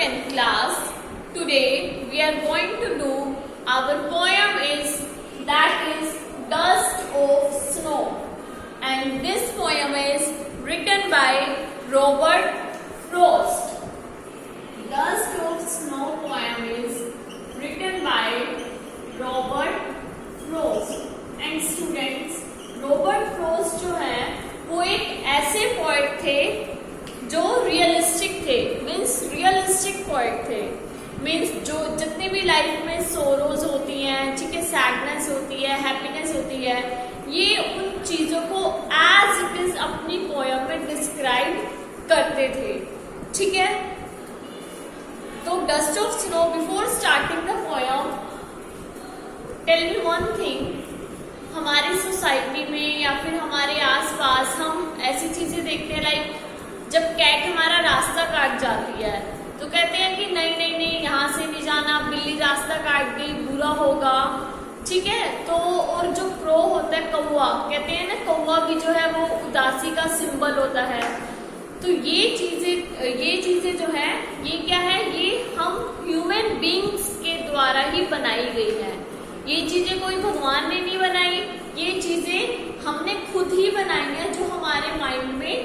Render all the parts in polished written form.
10th class. Today we are going to do our poem that is Dust of Snow, and this poem is written by Robert Frost. Dust of Snow poem is written by Robert Frost. And students, Robert Frost जो है वो एक ऐसे poet थे जो realistic थे, means realistic poet थे, means जो जितनी भी लाइफ में सोरोज होती हैं, ठीक है, सैडनेस होती है, हैप्पीनेस होती है, ये उन चीजों को एज इट इज अपनी पोएम में डिस्क्राइब करते थे, ठीक है। तो dust of snow, before starting the poem, tell me one thing, हमारी सोसाइटी में या फिर हमारे आसपास हम ऐसी चीजें देखते हैं, लाइक जब कैट हमारा रास्ता काट जाती है तो कहते हैं कि नहीं नहीं नहीं यहाँ से नहीं जाना, बिल्ली रास्ता काट गई, बुरा होगा, ठीक है। तो और जो क्रो होता है, कौवा, कहते हैं ना कौवा भी जो है वो उदासी का सिंबल होता है। तो ये चीजें जो है ये क्या है, ये हम ह्यूमन बींग्स के द्वारा ही बनाई गई है। ये चीजें कोई भगवान ने नहीं बनाई, ये चीजें हमने खुद ही बनाई है जो हमारे माइंड में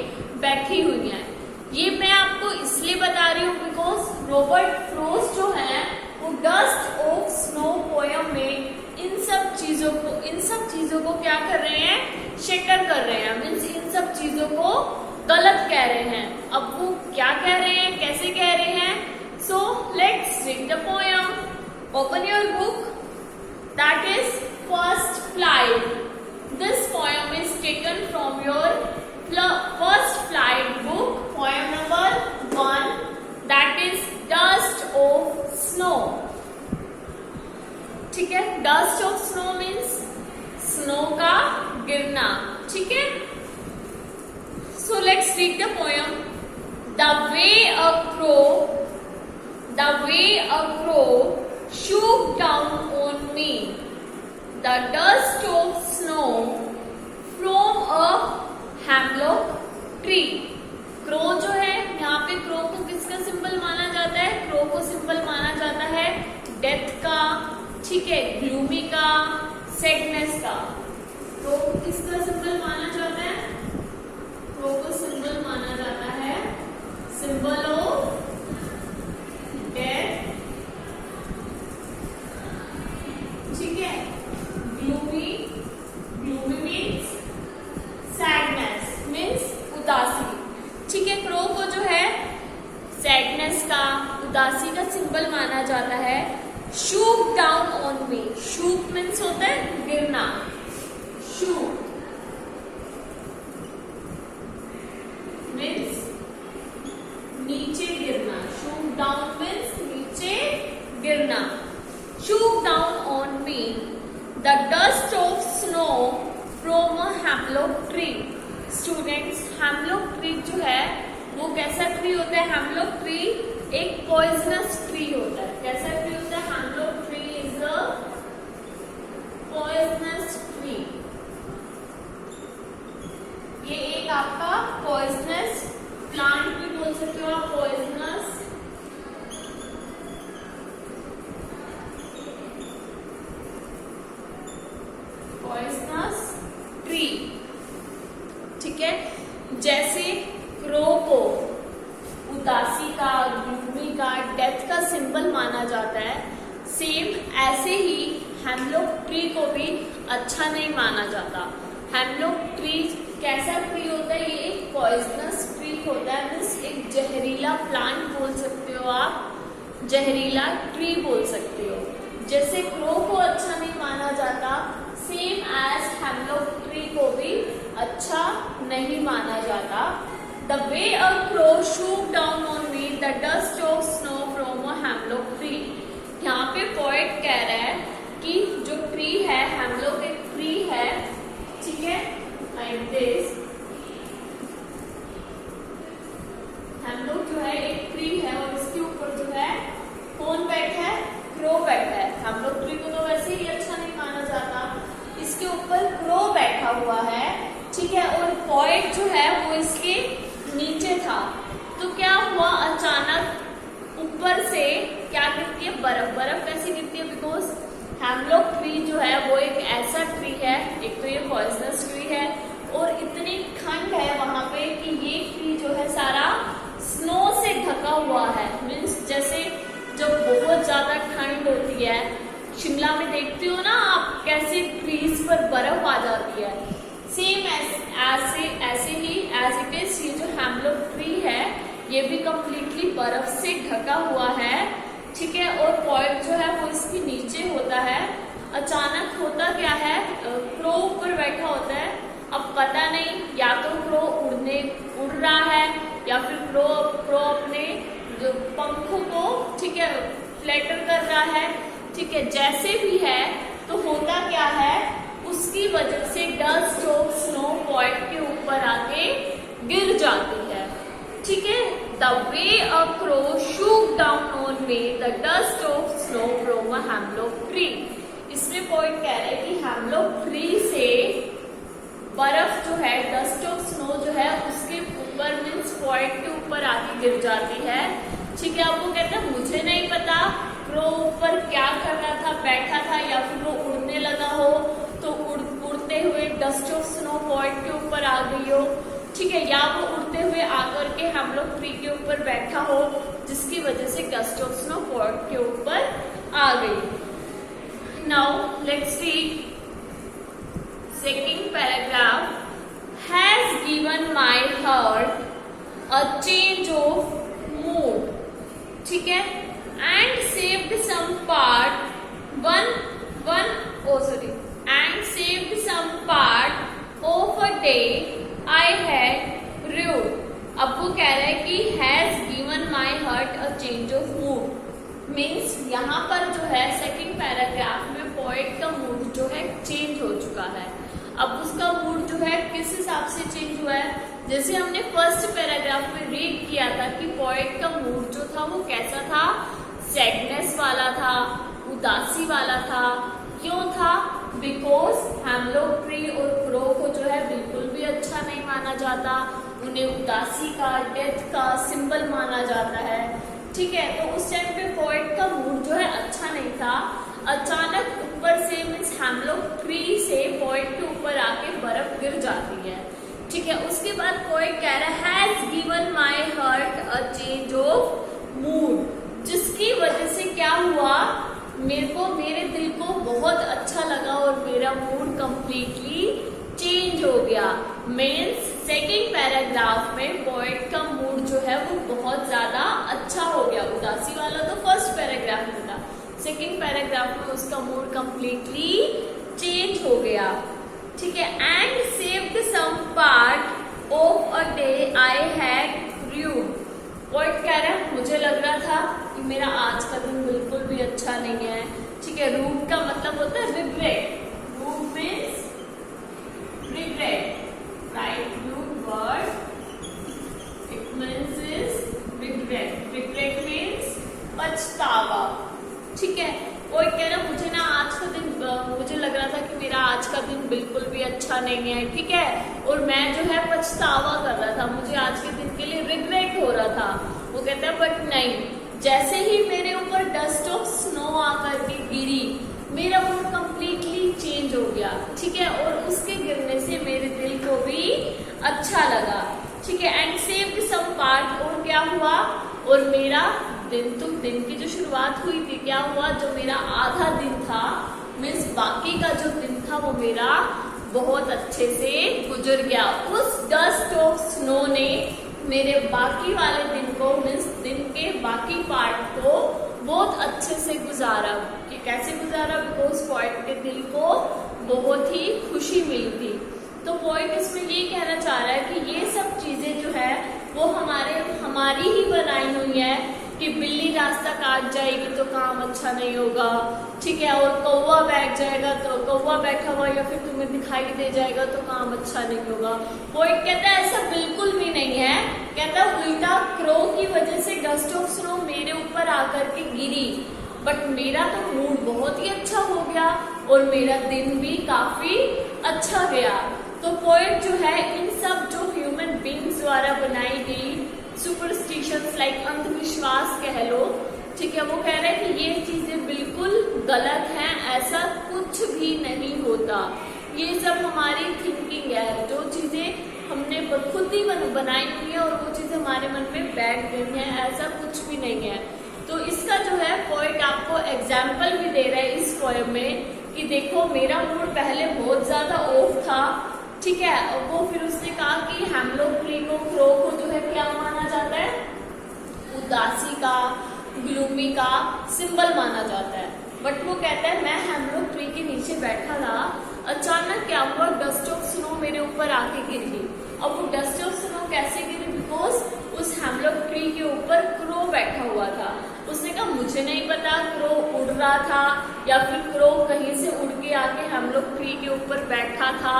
बैठी हुई हैं। ये मैं आपको इसलिए बता रही हूँ बिकॉज रॉबर्ट फ्रॉस्ट जो है वो डस्ट ऑफ स्नो पोएम में इन सब चीजों को क्या कर रहे हैं, शेकर कर रहे हैं, मीन्स इन सब चीजों को गलत कह रहे हैं। अब वो क्या कह रहे हैं, कैसे कह रहे हैं, so let's read the poem. Open your book, that is First Flight. This poem is taken from your First Flight book, poem number 1, that is Dust of Snow. ठीक है, Dust of Snow means snow का गिरना, ठीक है। So let's read the poem. The way a crow shook down on me the dust of snow from a hemlock tree. Crow जो है, यहाँ पे क्रो को किसका सिंबल माना जाता है, क्रो को सिंबल माना जाता है डेथ का, ठीक है, ग्लूमी का, सैडनेस का। क्रो को किसका सिंबल माना जाता है, क्रो को सिंबल माना जाता है सिंबल ऑफ डेथ, ठीक है। ग्लूमी मीन्स सैडनेस, मीन्स उदासी, ठीक है। क्रो को जो है सैडनेस का, उदासी का सिंबल माना जाता है। Shook down on me, shook means होता है गिरना, शूक मीन्स नीचे गिरना, शूक डाउन मीन्स नीचे गिरना। Shook down on me the dust of snow from a hemlock tree. Students, hemlock tree जो है वो कैसा ट्री होता है, hemlock tree एक poisonous tree होता है। कैसा ट्री होता है, hemlock tree is a poisonous tree। ये एक आपका poisonous plant भी बोल सकते हो आप, poisonous ट्री, ठीक है। जैसे क्रो को उदासी का, ग्लूमी का, डेथ का सिंबल माना जाता है, सेम ऐसे ही हेमलॉक ट्री को भी अच्छा नहीं माना जाता। हेमलॉक ट्री कैसा ट्री होता है, ये एक पॉइजनस ट्री होता है, मीन्स एक जहरीला प्लांट बोल सकते हो आप, जहरीला ट्री बोल सकते हो। जैसे क्रो को अच्छा नहीं माना जाता, सेम एज हेमलॉक ट्री को भी अच्छा नहीं माना जाता। The way a crow shook down on me the dust of snow from a hemlock tree. यहाँ पे पोएट कह रहा है कि जो ट्री है, हेमलॉक एक ट्री है, ठीक है, लाइक दिस। हेमलॉक जो है एक ट्री है और इसके ऊपर जो है कौन बैठा है, क्रो बैठा है। हेमलॉक ट्री को तो वैसे ही अच्छा नहीं माना जाता, इसके ऊपर क्रो बैठा हुआ है, ठीक है, और पोएट जो है वो इसके नीचे था। तो क्या हुआ, अचानक बर्फ। बर्फ कैसे गिरती है? बिकॉज हेमलॉक ट्री जो है वो एक ऐसा ट्री है, एक तो ये पॉइजनस ट्री है और इतनी ठंड है वहां पे कि ये ट्री जो है सारा स्नो से ढका हुआ है। मीन्स जैसे जब बहुत ज्यादा ठंड होती है, शिमला में देखते हो ना आप कैसे ट्रीज पर बर्फ आ जाती है, सेम ऐसे ही एज इट इज ये जो हेमलॉक ट्री है ये भी कम्प्लीटली बर्फ से ढका हुआ है, ठीक है। और पॉइंट जो है वो इसके नीचे होता है। अचानक होता क्या है, क्रो ऊपर बैठा होता है। अब पता नहीं या तो क्रो उड़ रहा है या फिर क्रो अपने जो पंखों को, ठीक है, फ्लैटर कर रहा है, ठीक है। जैसे भी है तो होता क्या है, उसकी वजह से डस्ट ऑफ स्नो पॉइंट के ऊपर आके गिर जाती है, ठीक है। The way a crow shook down on me the dust of snow from a hemlock tree। इसमें पॉइंट कह रहे हैं कि हेमलॉक ट्री से बर्फ जो है, डस्ट ऑफ स्नो जो है उसके ऊपर मीन्स पॉइंट के ऊपर आके गिर जाती है, ठीक है। अब वो कहते हैं मुझे नहीं पता क्रो ऊपर क्या कर रहा था, बैठा था या फिर वो उड़ने लगा हो तो उड़ते हुए डस्ट ऑफ स्नो पॉइंट के ऊपर आ गई हो, ठीक है, या वो उड़ते हुए आकर के हेमलॉक ट्री के ऊपर बैठा हो जिसकी वजह से डस्ट ऑफ स्नो पॉइंट के ऊपर आ गई। Now let's read second paragraph. Has given my heart a change of mood, ठीक है, and saved some part and saved some part of a day I had rued। अब वो कह रहा है कि has given my heart a change of mood। Means यहाँ पर जो है सेकंड पैराग्राफ में पोएट का मूड जो है चेंज हो चुका है। अब उसका मूड जो है किस हिसाब से चेंज हुआ है, जैसे हमने फर्स्ट पैराग्राफ में रीड किया था कि पोएट का मूड जो था वो कैसा था, सैडनेस वाला था, उदासी वाला था। क्यों था? बिकॉज हेमलॉक ट्री और क्रो को जो है बिल्कुल भी अच्छा नहीं माना जाता, उन्हें उदासी का, डेथ का सिंबल माना जाता है, ठीक है। तो उस टाइम पे पोएट का मूड जो है अच्छा नहीं था। अचानक ऊपर से मीन्स हेमलॉक ट्री से पोएट के ऊपर आके बर्फ गिर जाती है, ठीक है। उसके बाद पोएट कह रहा है has given my heart a change of mood, जिसकी वजह से क्या हुआ, मेरे दिल को बहुत अच्छा लगा और मेरा मूड कंप्लीटली चेंज हो गया। मीन्स सेकेंड पैराग्राफ में पोएट का मूड जो है वो बहुत ज्यादा अच्छा हो गया। उदासी वाला तो फर्स्ट पैराग्राफ में था, सेकेंड पैराग्राफ में उसका मूड कंप्लीटली चेंज हो गया, ठीक है। And saved some part of a day I had rued. Poet कह रहा है मुझे लग रहा था कि मेरा आज का दिन बिल्कुल भी अच्छा नहीं है, ठीक है। रूड का मतलब होता है regret. Rued means regret, right? Rued word it means is regret. Regret means पछतावा, ठीक है। पोएट कह रहा मुझे ना आज का दिन, मुझे लग रहा था कि मेरा आज का दिन बिल्कुल भी अच्छा नहीं है, ठीक है, और मैं जो है पछतावा कर रहा था, मुझे आज के दिन के लिए रिग्रेट हो रहा था। वो कहता है बट नहीं, जैसे ही मेरे ऊपर डस्ट ऑफ स्नो आकर के गिरी मेरा मूड कंप्लीटली चेंज हो गया, ठीक है, और उसके गिरने से मेरे दिल को भी अच्छा लगा, ठीक है। एंड सेव्ड सम पार्ट, और क्या हुआ, और मेरा दिन की जो शुरुआत हुई थी, क्या हुआ, जो मेरा आधा दिन था मीन्स बाकी का जो दिन था वो मेरा बहुत अच्छे से गुजर गया। उस डस्ट ऑफ स्नो ने मेरे बाकी वाले दिन को मीन्स दिन के बाकी पार्ट को बहुत अच्छे से गुजारा। कि कैसे गुजारा? बिकॉज पोएट के दिल को बहुत ही खुशी मिली थी। तो पोएट इसमें ये कहना चाह रहा है कि ये सब चीजें जो है वो हमारी ही बनाई हुई है कि बिल्ली रास्ता काट जाएगी तो काम अच्छा नहीं होगा, ठीक है, और कौवा बैठ जाएगा तो कौवा बैठा हुआ या फिर तुम्हें दिखाई दे जाएगा तो काम अच्छा नहीं होगा। पोएट कहता है ऐसा बिल्कुल भी नहीं है। कहता उल्टा क्रो की वजह से डस्ट ऑफ स्नो मेरे ऊपर आकर के गिरी, बट मेरा तो मूड बहुत ही अच्छा हो गया और मेरा दिन भी काफी अच्छा गया। तो पोएट जो है इन सब जो ह्यूमन बींग्स द्वारा बनाई गई सुपरस्टिशंस लाइक अंधविश्वास कह लो, ठीक है, वो कह रहे हैं कि ये चीजें बिल्कुल गलत हैं, ऐसा कुछ भी नहीं होता, ये सब हमारी थिंकिंग है, जो चीजें हमने खुद ही बनाई हुई है और वो चीजें हमारे मन में बैठ गई हैं, ऐसा कुछ भी नहीं है। तो इसका जो है पोएट आपको एग्जाम्पल भी दे रहा है इस पोएम में कि देखो मेरा मूड पहले बहुत ज्यादा ऑफ था, ठीक है, वो फिर उसने कहा कि हेमलॉक ट्री को, क्रो को जो है क्या माना जाता है, उदासी का, ग्लूमी का सिंबल माना जाता है। बट वो कहता है मैं हेमलॉक ट्री के नीचे बैठा था, अचानक क्या हुआ, डस्ट ऑफ स्नो मेरे ऊपर आके गिरी। अब वो डस्ट ऑफ स्नो कैसे गिरी, बिकॉज उस हेमलॉक ट्री के ऊपर क्रो बैठा हुआ था। उसने कहा मुझे नहीं पता क्रो उड़ रहा था या फिर क्रो कहीं से उड़ के आके हेमलॉक ट्री के ऊपर बैठा था,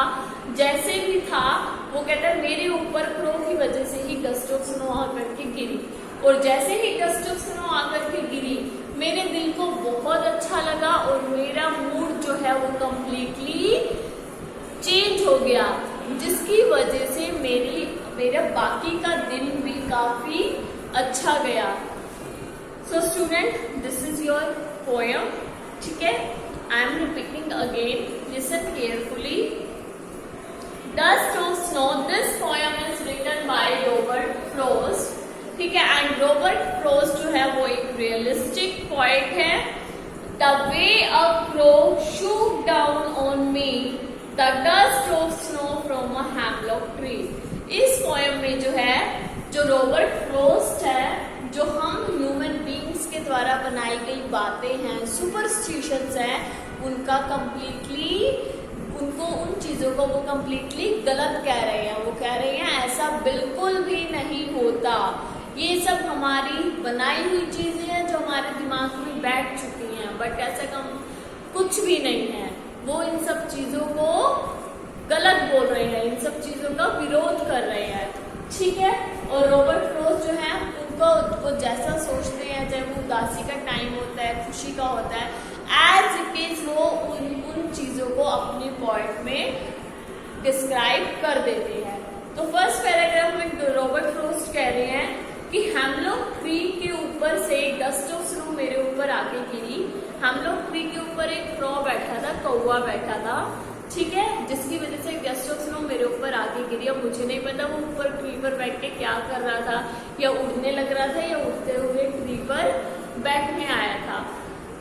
जैसे भी था वो कहता है मेरे ऊपर क्रो की वजह से ही डस्ट ऑफ स्नो आकर के गिरी, और जैसे ही डस्ट ऑफ स्नो आकर के गिरी मेरे दिल को बहुत अच्छा लगा और मेरा मूड जो है वो कम्प्लीटली चेंज हो गया, जिसकी वजह से मेरा बाकी का दिन भी काफी अच्छा गया। So student, this is your poem, ठीक है, I am repeating again, listen carefully. Dust of snow, this poem is written by Robert Frost, ठीक है, एंड रॉबर्ट फ्रॉस्ट जो है वो एक रियलिस्टिक पोएट है। The way a crow shook down on me the dust of snow from a hemlock tree. इस poem में जो है, जो रॉबर्ट फ्रॉस्ट है, जो हम ह्यूमन बींग्स के द्वारा बनाई गई बातें हैं, सुपरस्टिशंस हैं, उनका कंप्लीटली, उनको उन चीजों को वो कंप्लीटली गलत कह रहे हैं। वो कह रहे हैं ऐसा बिल्कुल भी नहीं होता, ये सब हमारी बनाई हुई चीजें हैं जो हमारे दिमाग में बैठ चुकी हैं, बट ऐसा कुछ भी नहीं है। वो इन सब चीजों को गलत बोल रहे हैं, इन सब चीजों का विरोध कर रहे हैं, ठीक है। और रॉबर्ट फ्रॉस्ट जो है उनको वो जैसा सोचते हैं, चाहे वो उदासी का टाइम होता है, खुशी का होता है, एज इट इज वो उन चीजों को अपने पॉइंट में डिस्क्राइब कर देते हैं। तो फर्स्ट पैराग्राफ में रॉबर्ट फ्रॉस्ट कह रहे हैं कि हेमलॉक ट्री के ऊपर से डस्ट ऑफ स्नो मेरे ऊपर आके गिरी। हेमलॉक ट्री के ऊपर एक क्रो बैठा था, कौवा बैठा था, ठीक है, जिसकी वजह से डस्ट ऑफ स्नो मेरे ऊपर आके गिरी। अब मुझे नहीं पता वो ऊपर ट्री पर बैठ के क्या कर रहा था, या उड़ने लग रहा था, या उड़ते हुए ट्री पर बैठने आया था।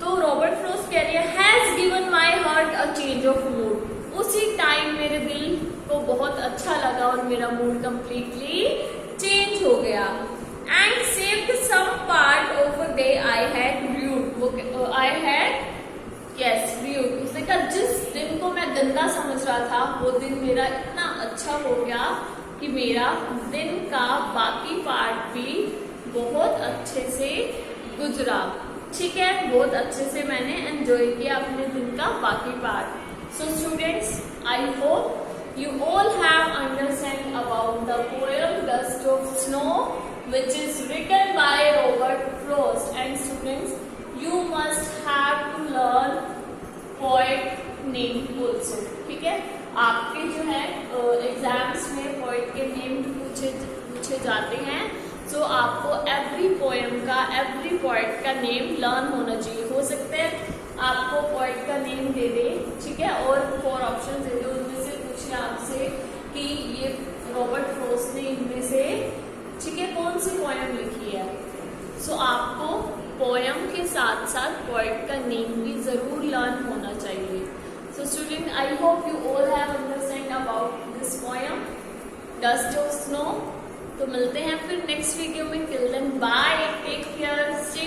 तो रॉबर्ट फ्रॉस्ट कह रही है has given my heart a change of mood. उसी टाइम मेरे दिल को बहुत अच्छा लगा और मेरा मूड कंप्लीटली चेंज हो गया। And saved some part of a day I had rued, I had yes rued. उसने कहा जिस दिन को मैं गंदा समझ रहा था वो दिन मेरा इतना अच्छा हो गया कि मेरा दिन का बाकी पार्ट भी बहुत अच्छे से गुजरा, ठीक है, बहुत अच्छे से मैंने एंजॉय किया अपने दिन का बाकी part. So students, I hope you all have understand about the poem Dust of Snow, which is written by Robert Frost. And students, you must have to learn poet name also, ठीक है। आपके जो है exams में poet के name पूछे जाते हैं, तो आपको एवरी पोएम का, एवरी पोएट का नेम लर्न होना चाहिए। हो सकता है आपको पोएट का नेम दे दे, ठीक है, और 4 ऑप्शन दे दे, उनमें से पूछे आपसे कि ये रॉबर्ट फ्रॉस्ट ने इनमें से, ठीक है, कौन सी पोएम लिखी है। सो आपको पोएम के साथ साथ पोएट का नेम भी जरूर लर्न होना चाहिए। So student, I hope you all have understand about this poem dust of snow. तो मिलते हैं फिर नेक्स्ट वीडियो में। Till then bye, take care, stay